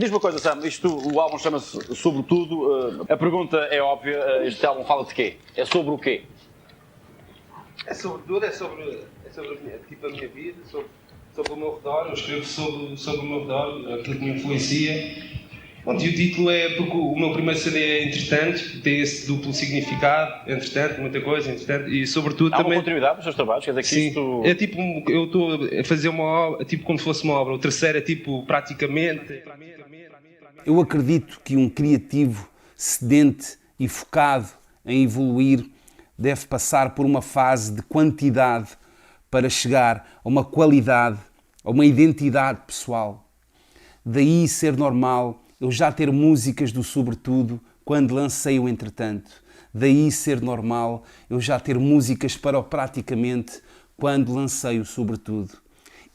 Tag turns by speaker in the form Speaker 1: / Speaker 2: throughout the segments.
Speaker 1: Diz uma coisa, Sam, o álbum chama-se Sobretudo. A pergunta é óbvia, este álbum fala de quê? É sobre o quê?
Speaker 2: É sobre tudo, é sobre tipo, a minha vida, sobre o meu redor. Eu escrevo sobre o meu redor, aquilo que me influencia. Bom, e o título é porque o meu primeiro CD é Entretanto, tem esse duplo significado, entretanto, muita coisa, entretanto, e sobretudo
Speaker 1: Há
Speaker 2: também...
Speaker 1: uma continuidade nos seus trabalhos? Quer dizer que
Speaker 2: Sim,
Speaker 1: isto...
Speaker 2: é tipo, eu estou a fazer uma obra, tipo como se fosse uma obra, o terceiro é tipo, praticamente...
Speaker 3: Eu acredito que um criativo sedente e focado em evoluir deve passar por uma fase de quantidade para chegar a uma qualidade, a uma identidade pessoal. Daí ser normal eu já ter músicas do Sobretudo quando lancei o Entretanto. Daí ser normal eu já ter músicas para o Praticamente quando lancei o Sobretudo.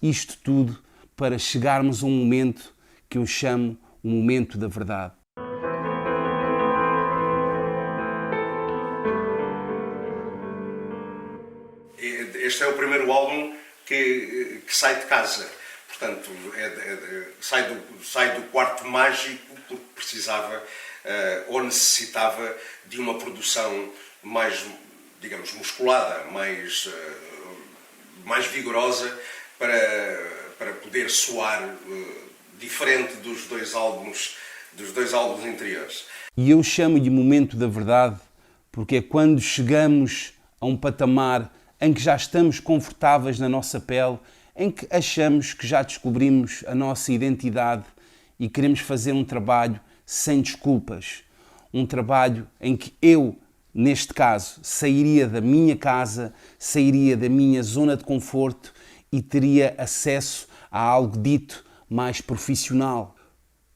Speaker 3: Isto tudo para chegarmos a um momento que eu chamo o momento da verdade.
Speaker 4: Este é o primeiro álbum que sai de casa. Portanto, sai do quarto mágico porque precisava ou necessitava de uma produção mais, digamos, musculada, mais vigorosa para poder soar diferente dos dois álbuns anteriores.
Speaker 3: E eu chamo-lhe momento da verdade porque é quando chegamos a um patamar em que já estamos confortáveis na nossa pele, em que achamos que já descobrimos a nossa identidade e queremos fazer um trabalho sem desculpas. Um trabalho em que eu, neste caso, sairia da minha casa, sairia da minha zona de conforto e teria acesso a algo dito mais profissional.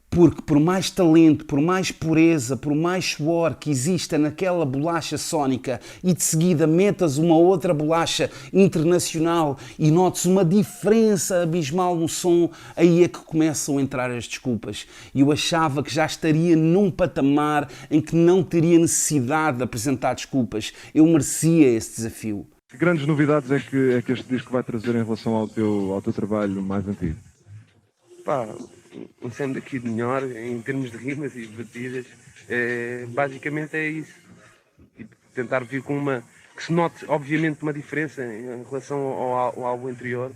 Speaker 3: Porque por mais talento, por mais pureza, por mais suor que exista naquela bolacha sónica e de seguida metas uma outra bolacha internacional e notes uma diferença abismal no som, aí é que começam a entrar as desculpas. E eu achava que já estaria num patamar em que não teria necessidade de apresentar desculpas. Eu merecia esse desafio.
Speaker 5: Que grandes novidades é que este disco vai trazer em relação ao teu trabalho mais antigo?
Speaker 2: Pá, um sempre aqui de melhor em termos de rimas e batidas, basicamente é isso. Tipo, tentar vir com uma que se note obviamente uma diferença em relação ao álbum anterior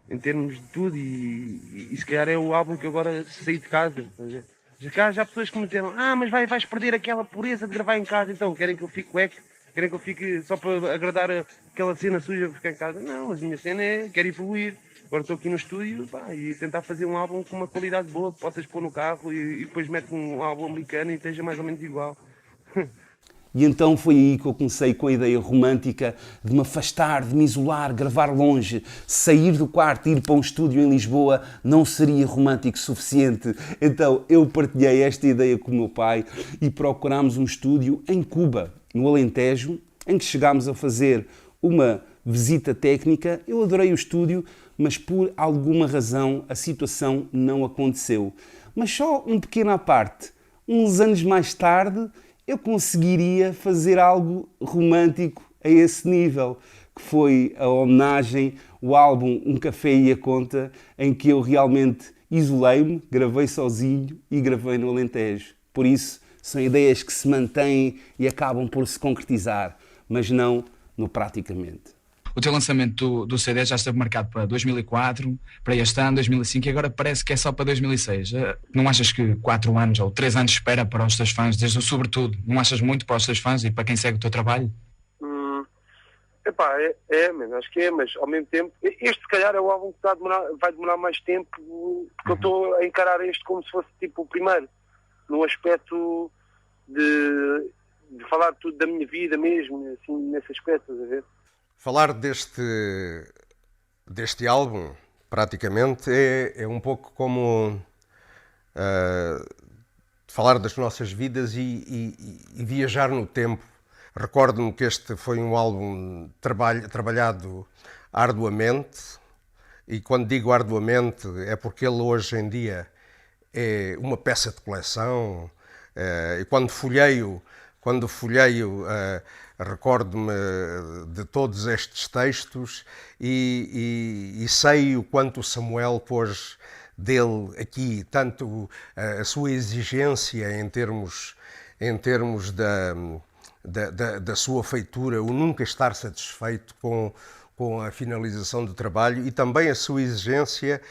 Speaker 2: em termos de tudo e se calhar é o álbum que eu agora saí de casa. Já há pessoas que me disseram, mas vais perder aquela pureza de gravar em casa, então querem que eu fique wack, querem que eu fique só para agradar aquela cena suja de ficar em casa. Não, mas a minha cena é quero evoluir. Agora estou aqui no estúdio e tentar fazer um álbum com uma qualidade boa que possas pôr no carro e depois mete um álbum americano e esteja mais ou menos igual.
Speaker 3: E então foi aí que eu comecei com a ideia romântica de me afastar, de me isolar, gravar longe. Sair do quarto e ir para um estúdio em Lisboa não seria romântico o suficiente. Então eu partilhei esta ideia com o meu pai e procurámos um estúdio em Cuba, no Alentejo, em que chegámos a fazer uma visita técnica. Eu adorei o estúdio, mas por alguma razão a situação não aconteceu. Mas só um pequeno à parte. Uns anos mais tarde eu conseguiria fazer algo romântico a esse nível, que foi a homenagem, o álbum Um Café e a Conta, em que eu realmente isolei-me, gravei sozinho e gravei no Alentejo. Por isso, são ideias que se mantêm e acabam por se concretizar, mas não no praticamente.
Speaker 6: O teu lançamento do CD já esteve marcado para 2004, para este ano, 2005, e agora parece que é só para 2006. Não achas que 4 anos ou 3 anos de espera para os teus fãs, desde o Sobretudo, não achas muito para os teus fãs e para quem segue o teu trabalho?
Speaker 2: Mas acho que é, mas ao mesmo tempo, este se calhar é o álbum que vai demorar mais tempo, porque eu estou a encarar este como se fosse tipo o primeiro, no aspecto de falar tudo da minha vida mesmo, assim, nesse aspecto, estás a ver?
Speaker 4: Falar deste álbum, praticamente, é um pouco como falar das nossas vidas e viajar no tempo. Recordo-me que este foi um álbum trabalhado arduamente, e quando digo arduamente é porque ele hoje em dia é uma peça de coleção, e quando folheio recordo-me de todos estes textos e sei o quanto o Samuel pôs dele aqui, tanto a sua exigência em termos da sua feitura, o nunca estar satisfeito com a finalização do trabalho, e também a sua exigência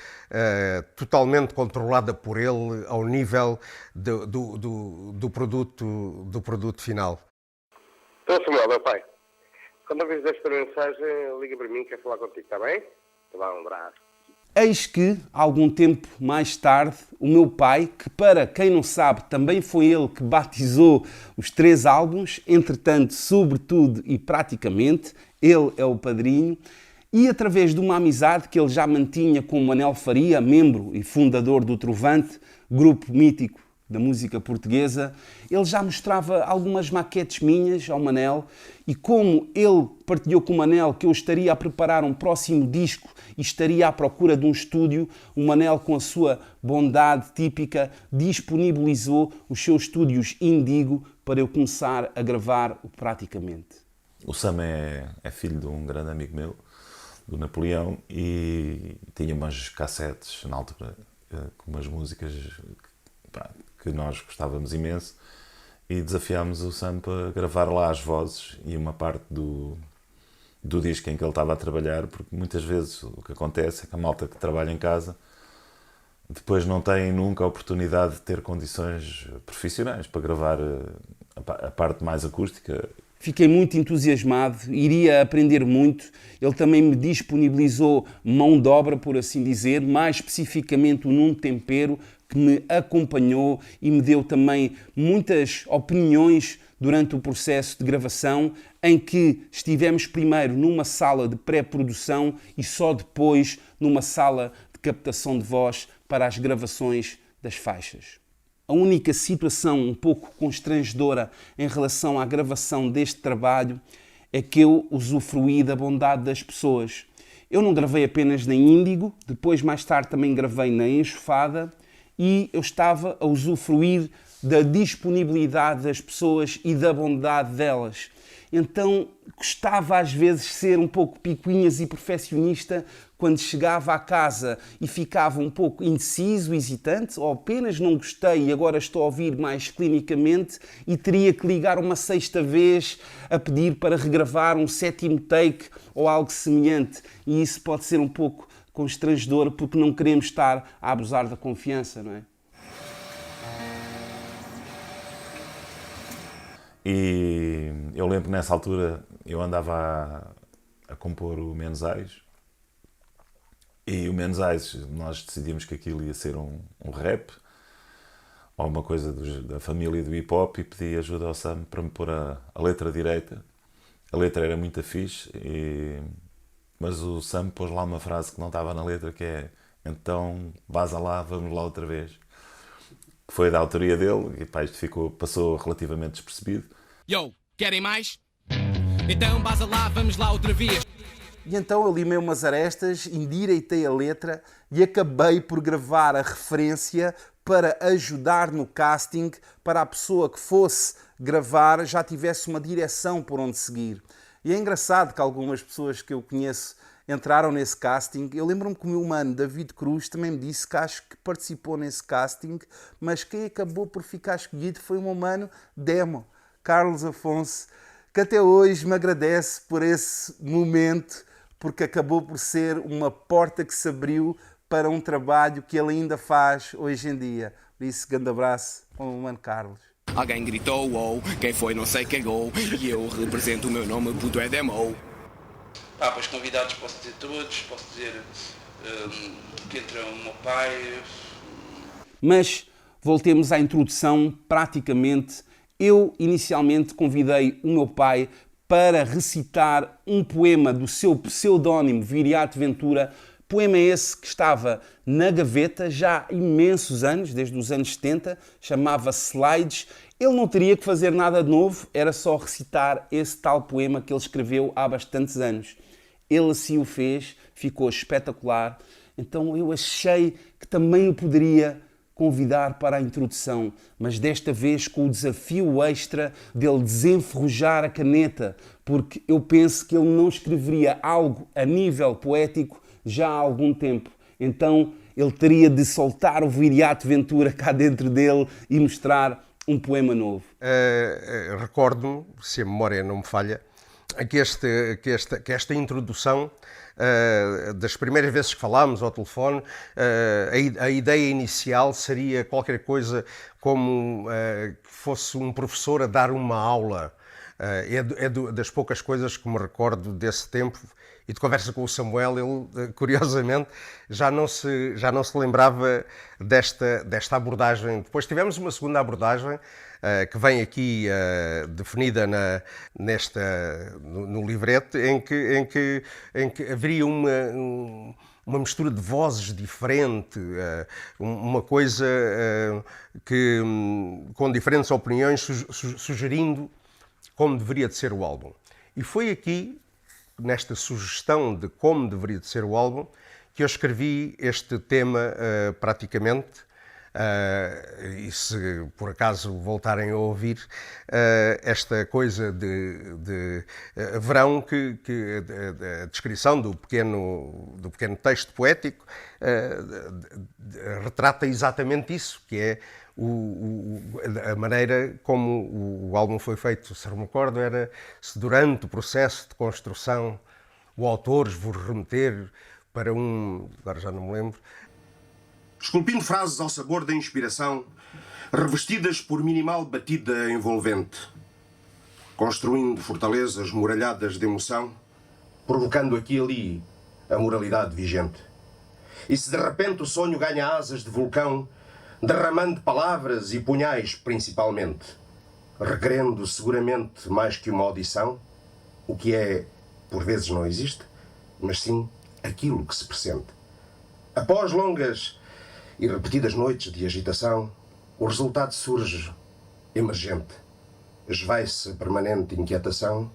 Speaker 4: totalmente controlada por ele ao nível do produto final.
Speaker 7: Então, Samuel, meu pai, quando ouvires esta mensagem, liga para mim, quer falar contigo, está bem? Te dá um abraço.
Speaker 3: Eis que, algum tempo mais tarde, o meu pai, que para quem não sabe, também foi ele que batizou os 3 álbuns, entretanto, sobretudo e praticamente, ele é o padrinho, e através de uma amizade que ele já mantinha com o Manel Faria, membro e fundador do Trovante, grupo mítico da música portuguesa, ele já mostrava algumas maquetes minhas ao Manel, e como ele partilhou com o Manel que eu estaria a preparar um próximo disco e estaria à procura de um estúdio, o Manel, com a sua bondade típica, disponibilizou os seus estúdios Indigo para eu começar a gravar praticamente.
Speaker 8: O Sam é filho de um grande amigo meu, do Napoleão, e tinha umas cassetes na altura com umas músicas que nós gostávamos imenso, e desafiámos o Sam para gravar lá as vozes e uma parte do disco em que ele estava a trabalhar, porque muitas vezes o que acontece é que a malta que trabalha em casa depois não tem nunca a oportunidade de ter condições profissionais para gravar a parte mais acústica.
Speaker 3: Fiquei muito entusiasmado, iria aprender muito. Ele também me disponibilizou mão de obra, por assim dizer, mais especificamente o Nuno Tempero, que me acompanhou e me deu também muitas opiniões durante o processo de gravação, em que estivemos primeiro numa sala de pré-produção e só depois numa sala de captação de voz para as gravações das faixas. A única situação um pouco constrangedora em relação à gravação deste trabalho é que eu usufruí da bondade das pessoas. Eu não gravei apenas na Índigo, depois mais tarde também gravei na Enxofada, e eu estava a usufruir da disponibilidade das pessoas e da bondade delas. Então gostava às vezes de ser um pouco picuinhas e perfeccionista quando chegava à casa e ficava um pouco indeciso, hesitante, ou apenas não gostei e agora estou a ouvir mais clinicamente e teria que ligar uma 6ª vez a pedir para regravar um 7º take ou algo semelhante. E isso pode ser um pouco constrangedor porque não queremos estar a abusar da confiança, não é?
Speaker 8: E eu lembro que nessa altura eu andava a compor o Mensais, e o Mensais, nós decidimos que aquilo ia ser um rap ou uma coisa da família do hip hop, e pedi ajuda ao Sam para me pôr a letra direita. A letra era muito fixe, mas o Sam pôs lá uma frase que não estava na letra, que é: então vaza lá, vamos lá outra vez. Que foi da autoria dele, e pá, isto passou relativamente despercebido.
Speaker 9: Yo, querem mais? Então vaza lá, vamos lá outra vez.
Speaker 3: E então eu limei umas arestas, endireitei a letra e acabei por gravar a referência para ajudar no casting, para a pessoa que fosse gravar já tivesse uma direção por onde seguir. E é engraçado que algumas pessoas que eu conheço entraram nesse casting. Eu lembro-me que o meu mano David Cruz também me disse que acho que participou nesse casting, mas quem acabou por ficar escolhido foi o meu mano Demo, Carlos Afonso, que até hoje me agradece por esse momento, porque acabou por ser uma porta que se abriu para um trabalho que ele ainda faz hoje em dia. Por isso, grande abraço ao meu mano Carlos.
Speaker 9: Alguém gritou, oh, quem foi não sei cagou, e eu represento o meu nome, puto é Demo.
Speaker 10: Pois convidados posso dizer todos, posso dizer que entra o meu pai.
Speaker 3: Mas voltemos à introdução. Praticamente, eu inicialmente convidei o meu pai para recitar um poema do seu pseudónimo Viriato Ventura, poema esse que estava na gaveta já há imensos anos, desde os anos 70, chamava-se Slides. Ele não teria que fazer nada de novo, era só recitar esse tal poema que ele escreveu há bastantes anos. Ele assim o fez, ficou espetacular, então eu achei que também o poderia convidar para a introdução, mas desta vez com o desafio extra dele desenferrujar a caneta, porque eu penso que ele não escreveria algo a nível poético já há algum tempo. Então ele teria de soltar o Viriato Ventura cá dentro dele e mostrar um poema novo?
Speaker 4: Recordo-me, se a memória não me falha, que esta introdução, das primeiras vezes que falámos ao telefone, a ideia inicial seria qualquer coisa como que fosse um professor a dar uma aula. Das poucas coisas que me recordo desse tempo e de conversa com o Samuel. Ele, curiosamente, já não se lembrava desta abordagem. Depois tivemos uma segunda abordagem que vem aqui definida no livreto, em que haveria uma mistura de vozes diferente, uma coisa com diferentes opiniões, sugerindo como deveria de ser o álbum. E foi aqui, nesta sugestão de como deveria de ser o álbum, que eu escrevi este tema praticamente. E se por acaso voltarem a ouvir esta coisa de verão, a descrição do pequeno texto poético retrata exatamente isso, que é a maneira como o álbum foi feito. Se recordo, era se durante o processo de construção o autor vos remeter para agora já não me lembro,
Speaker 11: esculpindo frases ao sabor da inspiração, revestidas por minimal batida envolvente, construindo fortalezas muralhadas de emoção, provocando aqui e ali a moralidade vigente. E se de repente o sonho ganha asas de vulcão, derramando palavras e punhais principalmente, requerendo seguramente mais que uma audição, o que por vezes não existe, mas sim aquilo que se pressente. Após longas e repetidas noites de agitação, o resultado surge emergente. Esvai-se a permanente inquietação,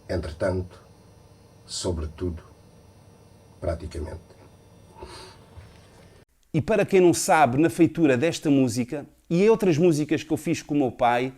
Speaker 11: entretanto, sobretudo, praticamente.
Speaker 3: E para quem não sabe, na feitura desta música e em outras músicas que eu fiz com o meu pai,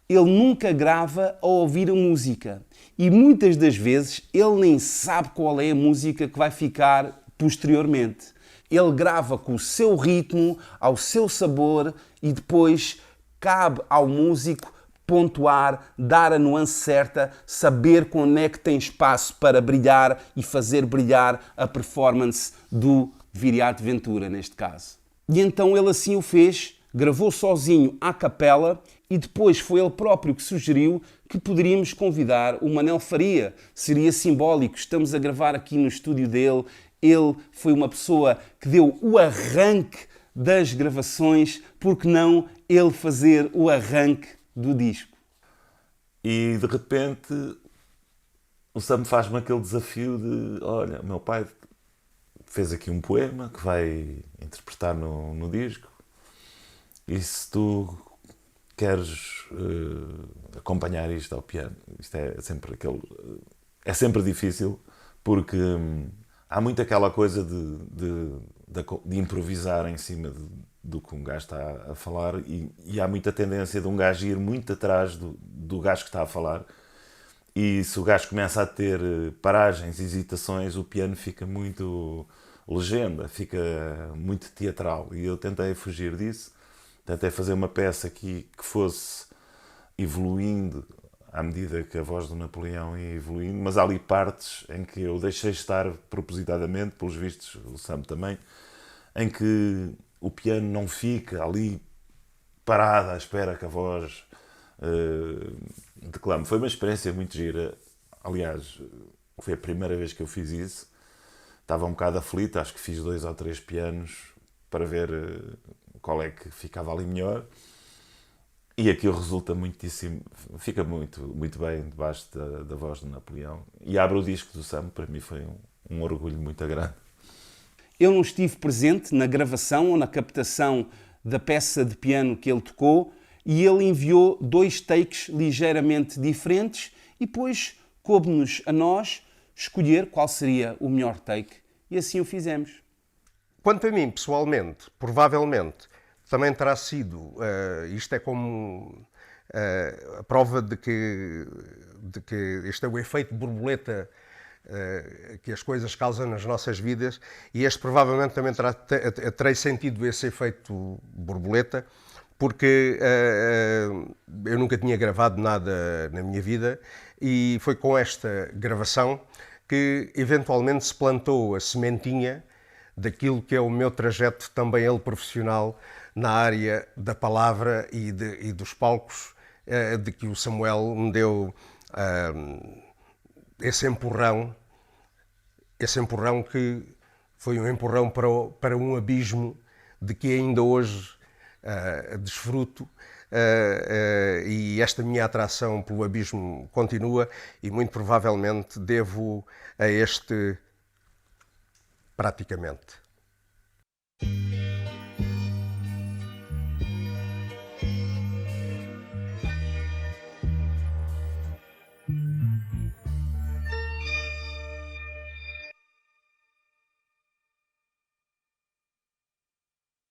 Speaker 3: ele nunca grava ao ouvir a música. E muitas das vezes ele nem sabe qual é a música que vai ficar posteriormente. Ele grava com o seu ritmo, ao seu sabor, e depois cabe ao músico pontuar, dar a nuance certa, saber quando é que tem espaço para brilhar e fazer brilhar a performance do Viriato Ventura, neste caso. E então ele assim o fez, gravou sozinho à capela, e depois foi ele próprio que sugeriu que poderíamos convidar o Manel Faria. Seria simbólico, estamos a gravar aqui no estúdio dele. Ele foi uma pessoa que deu o arranque das gravações, porque não ele fazer o arranque do disco?
Speaker 8: E de repente o Sam faz-me aquele desafio de: olha, meu pai fez aqui um poema que vai interpretar no disco, e se tu queres acompanhar isto ao piano, isto é sempre difícil, porque há muito aquela coisa de improvisar em cima do que um gajo está a falar, e há muita tendência de um gajo ir muito atrás do gajo que está a falar, e se o gajo começa a ter paragens, hesitações, o piano fica muito legenda, fica muito teatral, e eu tentei fugir disso, tentei fazer uma peça aqui que fosse evoluindo à medida que a voz do Napoleão ia evoluindo, mas há ali partes em que eu deixei estar propositadamente, pelos vistos o Sam também, em que o piano não fica ali parado à espera que a voz declame. Foi uma experiência muito gira. Aliás, foi a primeira vez que eu fiz isso. Estava um bocado aflito, acho que fiz 2 ou 3 pianos para ver qual é que ficava ali melhor. E aquilo resulta muitíssimo, fica muito, muito bem debaixo da voz do Napoleão. E abre o disco do Sam, para mim foi um orgulho muito grande.
Speaker 3: Eu não estive presente na gravação ou na captação da peça de piano que ele tocou, e ele enviou 2 takes ligeiramente diferentes, e depois coube-nos a nós escolher qual seria o melhor take, e assim o fizemos.
Speaker 4: Quanto a mim, pessoalmente, provavelmente, também terá sido, isto é como a prova de que este é o efeito borboleta que as coisas causam nas nossas vidas, e este provavelmente também terei sentido esse efeito borboleta, porque eu nunca tinha gravado nada na minha vida, e foi com esta gravação que eventualmente se plantou a sementinha daquilo que é o meu trajeto também ele profissional na área da palavra e dos palcos, de que o Samuel me deu esse empurrão que foi um empurrão para um abismo de que ainda hoje desfruto, e esta minha atração pelo abismo continua, e muito provavelmente devo a este praticamente.